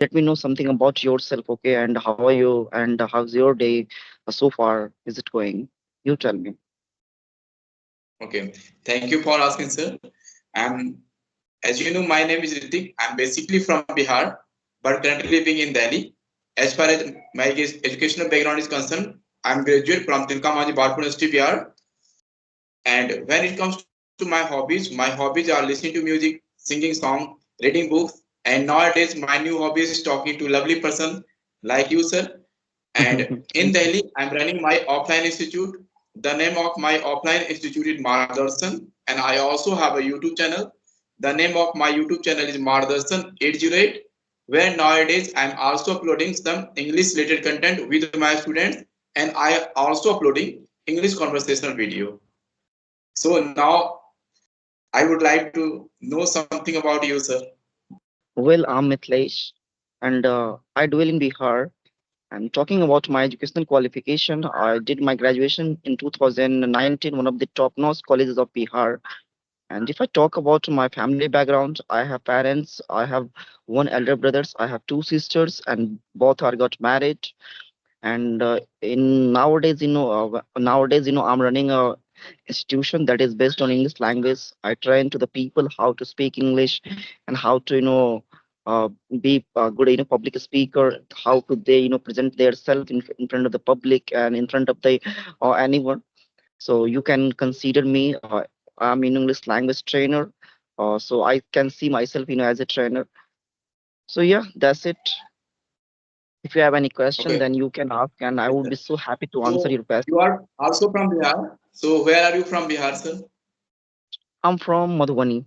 let me know something about yourself, okay? And how are you? And how's your day so far? Is it going? You tell me. Okay, thank you for asking, sir. I'm, as you know, my name is Ritik. I'm basically from Bihar, but currently living in Delhi. As far as my educational background is concerned, I'm graduate from Tilka Manji Balpur University, Bihar. And when it comes to my hobbies are listening to music, singing song, reading books, and nowadays my new hobby is talking to lovely person like you, sir. And in Thank you. Delhi, I'm running my offline institute. The name of my offline institute is Mardarshan, and I also have a YouTube channel. The name of my YouTube channel is Mardarshan 808, where nowadays I'm also uploading some English related content with my students, and I also uploading English conversational video. So now I would like to know something about you, sir. Well, I'm Mitlesh, and I dwell in Bihar. I'm talking about my educational qualification. I did my graduation in 2019, one of the top-notch colleges of Bihar. And if I talk about my family background, I have parents, I have one elder brothers, I have two sisters, and both are got married. And in nowadays, I'm running a institution that is based on English language. I train to the people how to speak English and how to uh, be a good public speaker. How could they present their self in front of the public and in front of the anyone. So you can consider me. I'm an English language trainer. So I can see myself as a trainer. So yeah, that's it. If you have any question, Okay. then you can ask, and I Yes, would sir. be so happy to answer So your question. you are also from Bihar. So where are you from Bihar, sir? I'm from Madhubani.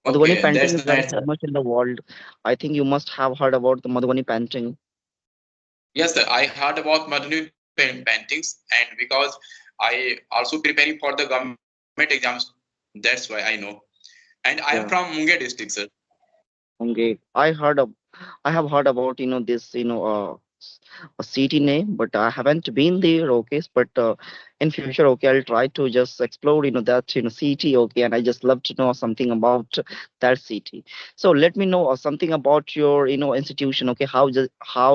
Madhubani Okay, painting is that's very nice, sir. famous in the world. I think you must have heard about the Madhubani painting. Yes, sir. I heard about Madhuni paintings, and because I also preparing for the government exams, that's why I know. And I am from Yeah. Munger district, sir. Okay. I have heard about this a city name, but I haven't been there. Okay, but in future, okay, I'll try to just explore that city. Okay, and I just love to know something about that city. So let me know something about your institution. Okay, how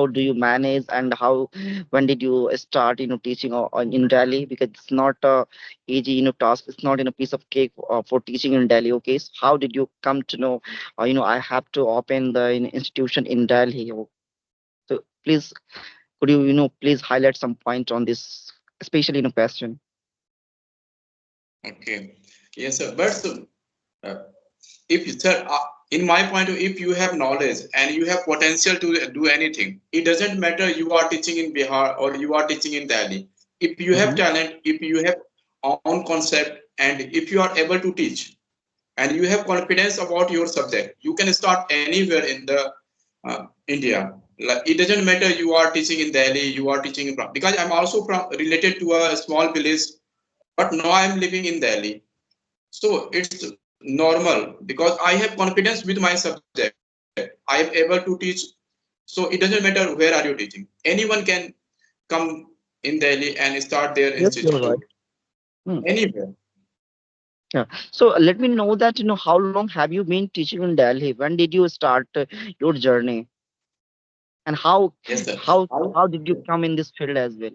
do you manage and how when did you start teaching in Delhi? Because it's not a easy task. It's not in a piece of cake for teaching in Delhi. Okay, so how did you come to know? I have to open the institution in Delhi. So please, could you, please highlight some point on this, especially in a question? Okay. Yes, sir. But uh, if you, sir, in my point of view, if you have knowledge and you have potential to do anything, it doesn't matter you are teaching in Bihar or you are teaching in Delhi. If you have Mm-hmm. talent, if you have own concept, and if you are able to teach, and you have confidence about your subject, you can start anywhere in the India. Like, it doesn't matter you are teaching in Delhi, you are teaching in, because I'm also from related to a small village, but now I'm living in Delhi. So it's normal because I have confidence with my subject. I am able to teach. So it doesn't matter where are you teaching. Anyone can come in Delhi and start their Yes, institute you're right. Hmm. anywhere. Yeah. So let me know that how long have you been teaching in Delhi? When did you start your journey, and how Yes, sir. how I, how did you come in this field as well?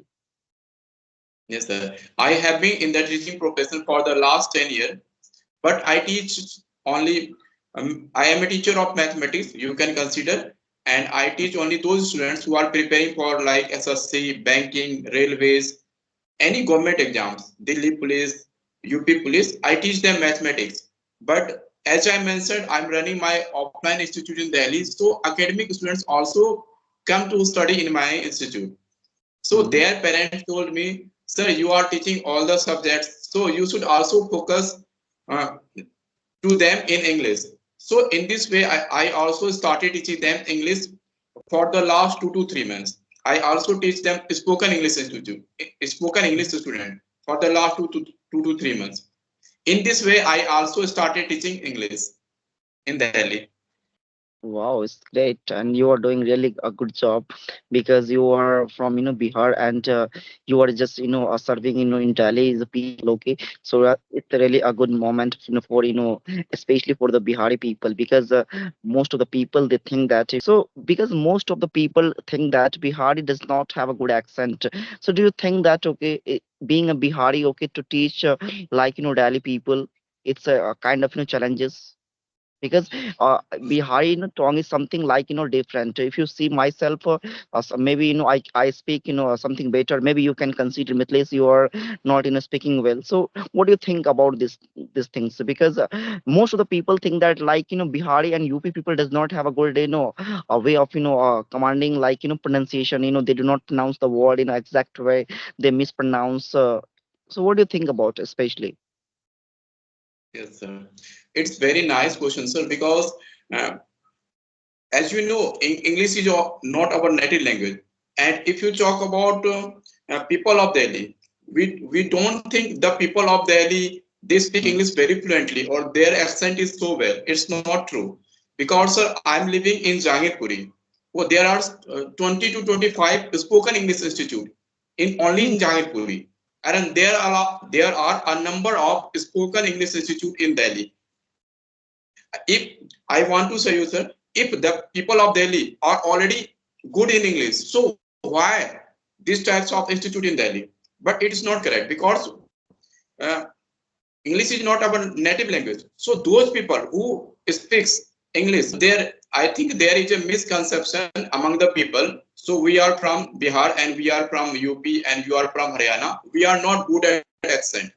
yes, sir. I have been in the teaching profession for the last 10 years, but I teach only, I am a teacher of mathematics, you can consider, and I teach only those students who are preparing for like SSC, banking, railways, any government exams, Delhi police, UP police, I teach them mathematics. But as I mentioned, I'm running my offline institute in Delhi, so academic students also come to study in my institute. So Hmm. their parents told me, sir, you are teaching all the subjects, so you should also focus uh, to them in English. So in this way, I also started teaching them English for the last 2 to 3 months. I also teach them spoken English institute, spoken English student for the last 2 to 3 months. In this way, I also started teaching English in Delhi. Wow, it's great, and you are doing really a good job because you are from Bihar, and you are just serving in Delhi is the people, okay. So it's really a good moment for especially for the Bihari people, because most of the people they think that because most of the people think that Bihari does not have a good accent. So do you think that okay, being a Bihari, okay, to teach like Delhi people, it's a kind of challenges, because Bihari tongue is something like different. If you see myself, maybe I speak something better. Maybe you can consider me, at least you are not speaking well. So what do you think about these things? Because most of the people think that like Bihari and UP people does not have a good a way of commanding like pronunciation. They do not pronounce the word in an exact way. They mispronounce. So what do you think about especially? Yes, sir. It's very nice question, sir, because uh, as you know, English is not our native language. And if you talk about people of Delhi, we don't think the people of Delhi they speak Hmm. English very fluently or their accent is so well. It's not true. Because sir, I'm living in Jahangirpuri. Well, there are 20 to 25 spoken English institute in only in Hmm. Jahangirpuri. And there are a number of spoken English institute in Delhi. If I want to say you, sir, if the people of Delhi are already good in English, so why these types of institute in Delhi? But it is not correct because uh, English is not our native language. So those people who speaks English, there I think there is a misconception among the people. So we are from Bihar and we are from UP and you are from Haryana. We are not good at accent.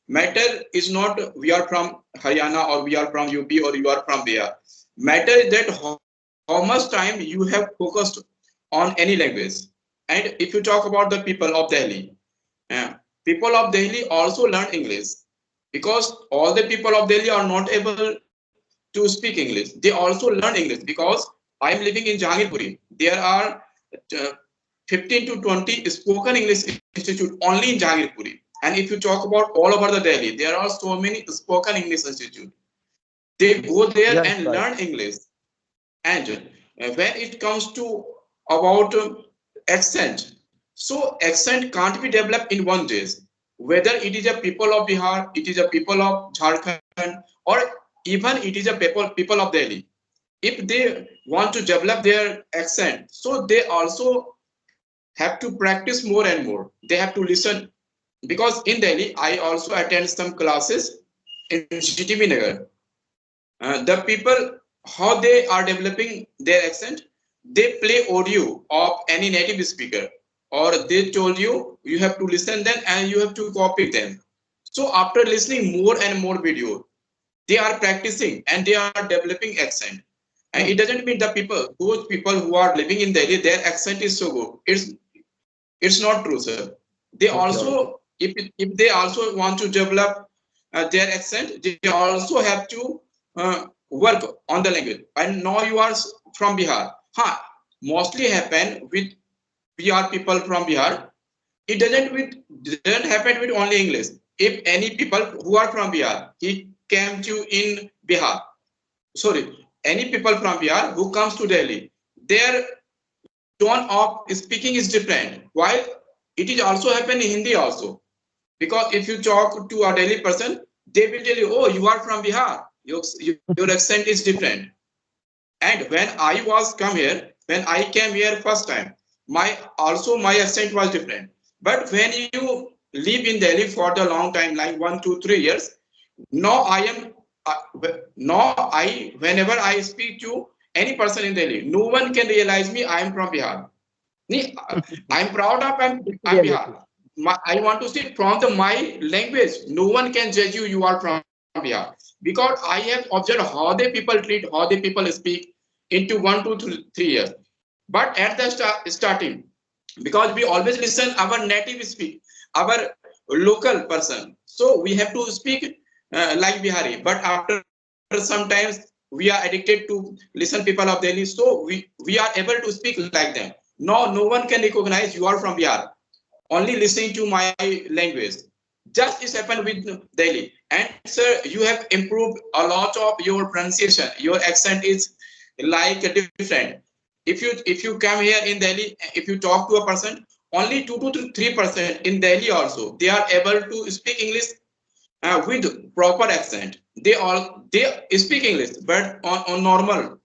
Matter is not we are from Haryana or we are from UP or you are from Bihar. Matter is that how much time you have focused on any language. And if you talk about the people of Delhi, uh, people of Delhi also learn English because all the people of Delhi are not able to speak English. They also learn English because I am living in Jahangirpuri. There are uh, 15 to 20 spoken English institute only in Jahangirpuri. And if you talk about all over the Delhi, there are so many spoken English institute. They go there Yes, and right. learn English. And when it comes to about accent, so accent can't be developed in one day. Whether it is a people of Bihar, it is a people of Jharkhand, or even it is a people of Delhi. If they want to develop their accent, so they also have to practice more and more. They have to listen because in Delhi, I also attend some classes in GTB Nagar. The people how they are developing their accent, they play audio of any native speaker, or they told you have to listen them and you have to copy them. So after listening more and more video, they are practicing and they are developing accent. And it Hmm. doesn't mean the people those people who are living in Delhi their accent is so good. It's not true, sir. They Okay, also okay. if they also want to develop their accent, they also have to work on the language. And now you are from Bihar, huh? Mostly happen with Bihar people from Bihar. It doesn't happen with only English. If any people who are from Bihar, he came to in Bihar, sorry, any people from Bihar who comes to Delhi, their tone of speaking is different. While it is also happen in Hindi also. Because if you talk to a Delhi person, they will tell you, oh, you are from Bihar. Your accent is different. And when I was come here, when I came here first time, my accent was different. But when you live in Delhi for the long time, like 1, 2, 3 years, now I am now I whenever I speak to any person in Delhi, no one can realize me. I am from Bihar. I'm proud of It's I'm Bihar. reality. I want to say from the my language, no one can judge you. You are from Bihar because I have observed how the people treat, how the people speak into 1, 2, 3 years. But at the starting, because we always listen our native speak, our local person, so we have to speak like Bihari. But after sometimes we are addicted to listen people of Delhi, so we are able to speak like them. No one can recognize you are from Bihar only listening to my language. Just is happened with Delhi. And sir, you have improved a lot of your pronunciation. Your accent is like different. If you come here in Delhi, if you talk to a person, only 2 to 3% in Delhi also they are able to speak English with proper accent. They speak English, but on normal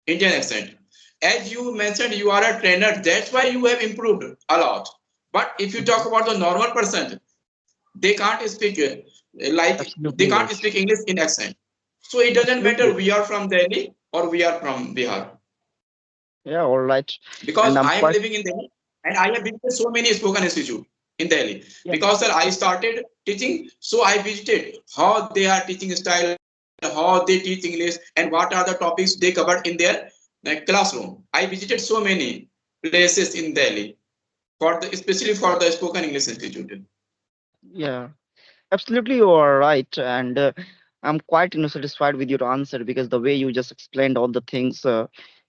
Indian accent. As you mentioned, you are a trainer. That's why you have improved a lot. But if you talk Mhm. about the normal person, they can't speak they Absolutely can't right. speak English in accent. So it doesn't matter Absolutely. we are from Delhi or we are from Bihar. Yeah, all right. Because And I'm I am quite, living in Delhi and I have visited so many spoken institute in Delhi. yeah, Because sir, I started teaching, so I visited how they are teaching style, how they teach English, and what are the topics they covered in their classroom. I visited so many places in Delhi for the especially for the spoken English institute. yeah. Absolutely, you are right, and I'm quite satisfied with your answer because the way you just explained all the things.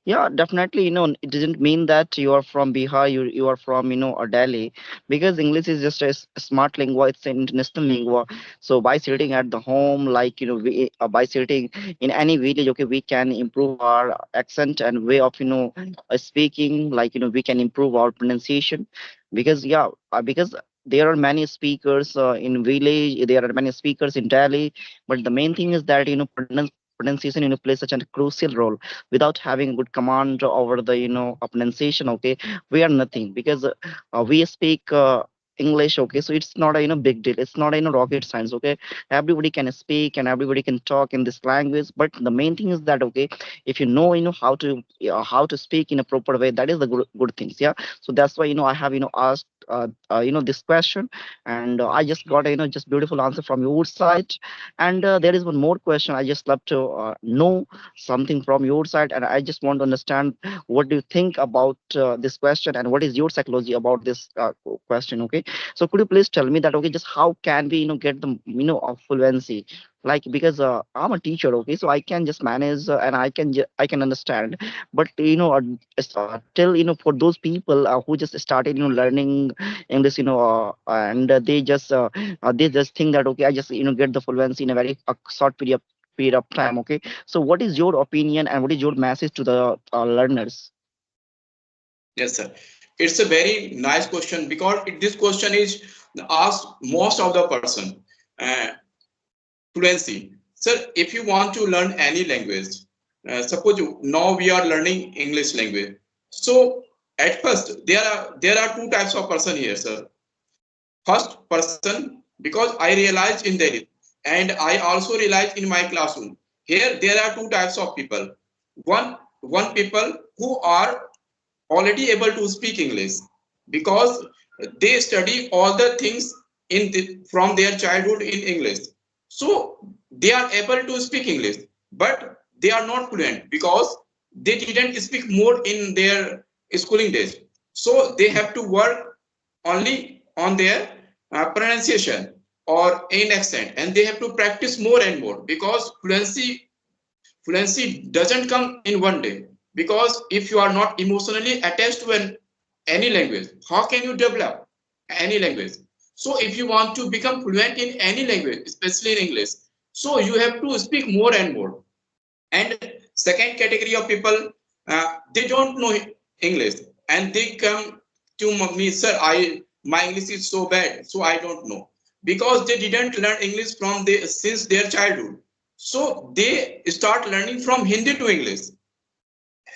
Yeah, definitely. It doesn't mean that you are from Bihar, you are from Delhi, because English is just a smart lingua. It's an international lingua. So by sitting at the home, like by sitting in any village, okay, we can improve our accent and way of speaking. Like we can improve our pronunciation, because yeah, because there are many speakers in village, there are many speakers in Delhi, but the main thing is that pronunciation plays such a crucial role. Without having a good command over the pronunciation, okay, we are nothing, because we speak English, okay, so it's not a big deal, it's not a rocket science, okay. Everybody can speak and everybody can talk in this language, but the main thing is that, okay, if you know how to speak in a proper way, that is the good things, yeah. So that's why I have asked this question, and I just got a just beautiful answer from your side. And there is one more question I just love to know something from your side, and I just want to understand what do you think about this question, and what is your psychology about this question, okay. So could you please tell me that, okay, just how can we get the fluency, like, because I'm a teacher, okay, so I can just manage and I can understand, but till for those people who just started learning English, they just think that, okay, I just get the fluency in a very short period of time, okay. So what is your opinion and what is your message to the learners? Yes, sir. It's a very nice question because this question is asked most of the person. Uh, Fluency. Sir, if you want to learn any language, suppose now we are learning English language. So at first there are two types of person here, sir. First person, because I realized in Delhi and I also realized in my classroom. Here there are two types of people. One people who are already able to speak English because they study all the things from their childhood in English. So they are able to speak English, but they are not fluent because they didn't speak more in their schooling days. So they have to work only on their pronunciation or in accent, and they have to practice more and more because fluency doesn't come in one day, because if you are not emotionally attached to any language, how can you develop any language? So if you want to become fluent in any language, especially in English, so you have to speak more and more. And second category of people, they don't know English and they come to me, sir, my English is so bad, so I don't know, because they didn't learn English since their childhood. So they start learning from Hindi to English,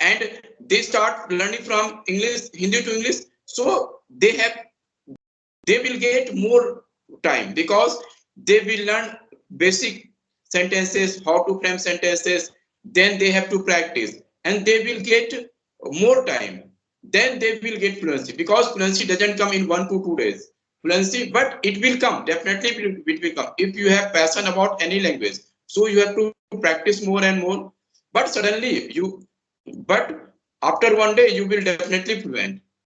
and they start learning from English Hindi to English. So they will get more time because they will learn basic sentences, how to frame sentences, then they have to practice and they will get more time, then they will get fluency, because fluency doesn't come in 1 to 2 days. Fluency, but it will come, definitely it will come if you have passion about any language. So you have to practice more and more, but suddenly you but after one day you will definitely fluent.